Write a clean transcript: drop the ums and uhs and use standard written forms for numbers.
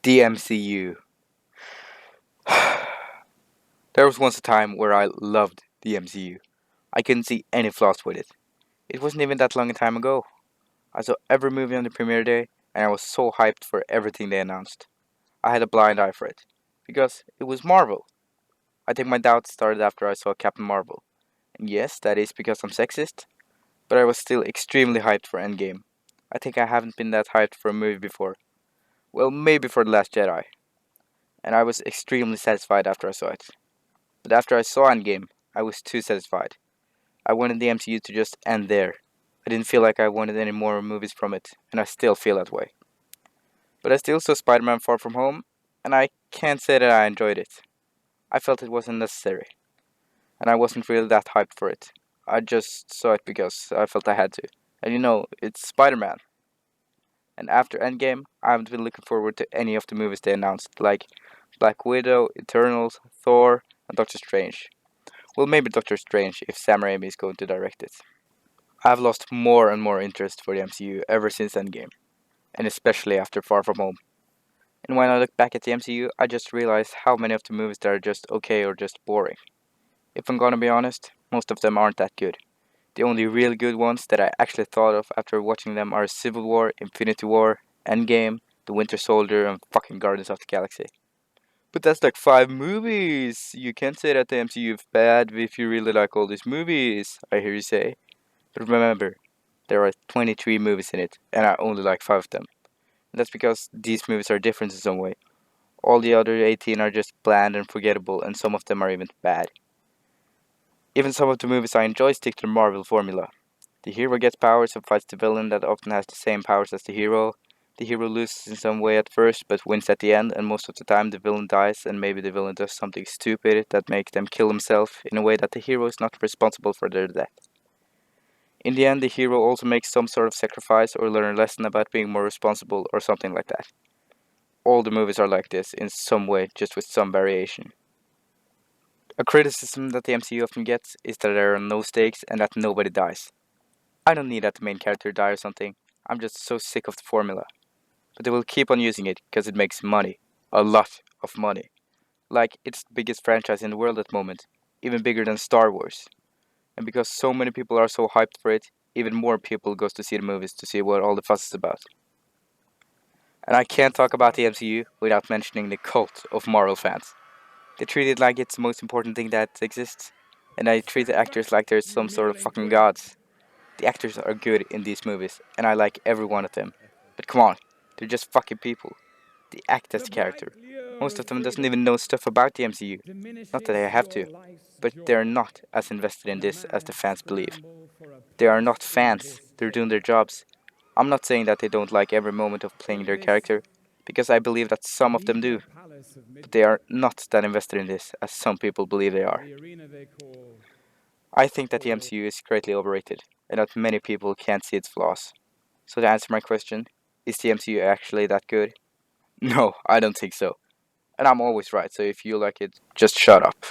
The MCU. There was once a time where I loved the MCU. I couldn't see any flaws with it. It wasn't even that long a time ago. I saw every movie on the premiere day, and I was so hyped for everything they announced. I had a blind eye for it. Because it was Marvel. I think my doubts started after I saw Captain Marvel. And yes, that is because I'm sexist, but I was still extremely hyped for Endgame. I think I haven't been that hyped for a movie before. Well, maybe for The Last Jedi. And I was extremely satisfied after I saw it. But after I saw Endgame, I was too satisfied. I wanted the MCU to just end there. I didn't feel like I wanted any more movies from it, and I still feel that way. But I still saw Spider Man Far From Home, and I can't say that I enjoyed it. I felt it wasn't necessary, and I wasn't really that hyped for it. I just saw it because I felt I had to. And it's Spider Man. And after Endgame, I haven't been looking forward to any of the movies they announced, like Black Widow, Eternals, Thor, and Doctor Strange. Well, maybe Doctor Strange if Sam Raimi is going to direct it. I've lost more and more interest for the MCU ever since Endgame, and especially after Far From Home. And when I look back at the MCU, I just realize how many of the movies that are just okay or just boring. If I'm gonna be honest, most of them aren't that good. The only real good ones that I actually thought of after watching them are Civil War, Infinity War, Endgame, The Winter Soldier, and fucking Guardians of the Galaxy. But that's like 5 movies! You can't say that the MCU is bad if you really like all these movies, I hear you say. But remember, there are 23 movies in it, and I only like 5 of them. And that's because these movies are different in some way. All the other 18 are just bland and forgettable, and some of them are even bad. Even some of the movies I enjoy stick to the Marvel formula. The hero gets powers and fights the villain that often has the same powers as the hero. The hero loses in some way at first, but wins at the end, and most of the time the villain dies, and maybe the villain does something stupid that makes them kill himself in a way that the hero is not responsible for their death. In the end, the hero also makes some sort of sacrifice or learn a lesson about being more responsible or something like that. All the movies are like this in some way, just with some variation. A criticism that the MCU often gets is that there are no stakes and that nobody dies. I don't need that the main character die or something, I'm just so sick of the formula. But they will keep on using it because it makes money. A lot of money. Like it's the biggest franchise in the world at the moment, even bigger than Star Wars. And because so many people are so hyped for it, even more people goes to see the movies to see what all the fuss is about. And I can't talk about the MCU without mentioning the cult of Marvel fans. They treat it like it's the most important thing that exists, and they treat the actors like they're some sort of fucking gods. The actors are good in these movies, and I like every one of them. But come on, they're just fucking people. They act as the character. Most of them doesn't even know stuff about the MCU. Not that they have to, but they're not as invested in this as the fans believe. They are not fans, they're doing their jobs. I'm not saying that they don't like every moment of playing their character, because I believe that some of them do, but they are not that invested in this as some people believe they are. I think that the MCU is greatly overrated, and that many people can't see its flaws. So to answer my question, is the MCU actually that good? No, I don't think so. And I'm always right, so if you like it, just shut up.